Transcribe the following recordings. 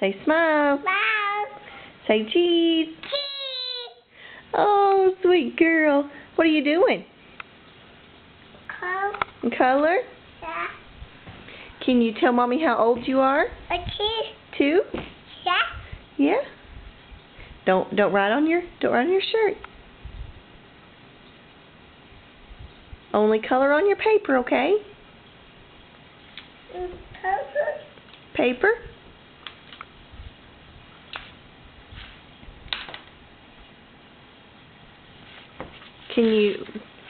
Say smile. Smile. Say cheese. Cheese. Oh, sweet girl. What are you doing? Color? Yeah. Can you tell Mommy how old you are? A cheese. 2? Yeah. Yeah. Don't write on your shirt. Only color on your paper, okay? Paper?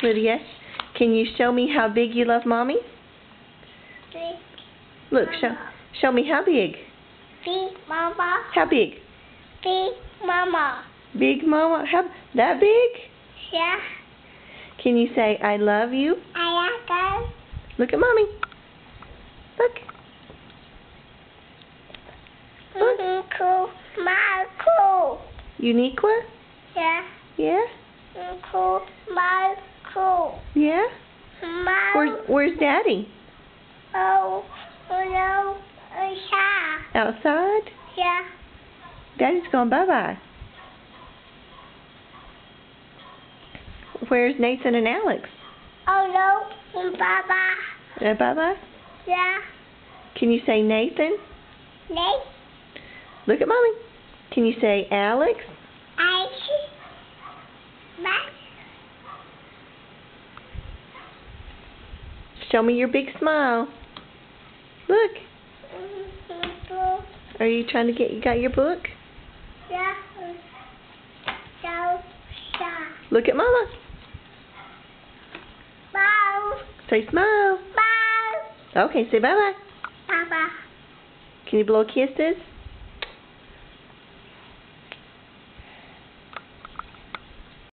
Lydia, can you show me how big you love Mommy? Big. Look, show me how big. Big Mama. How big? Big Mama. Big Mama? How that big? Yeah. Can you say I love you? I love Look at Mommy. Look. you. Cool. Smile. Cool. Uniqua? Yeah. Yeah? Cool. Smile. Cool. Yeah? Smile. Where's Daddy? Oh, no. Yeah. Outside? Yeah. Daddy's gone bye-bye. Where's Nathan and Alex? Oh, no. Baba. Bye-bye? Yeah. Can you say Nathan? Nate. Look at Mommy. Can you say Alex? I see. Show me your big smile. Look. Are you trying to you got your book? Yeah. Look at Mama. Smile. Say smile. Smile. Okay, say bye-bye. Baba. Can you blow kisses?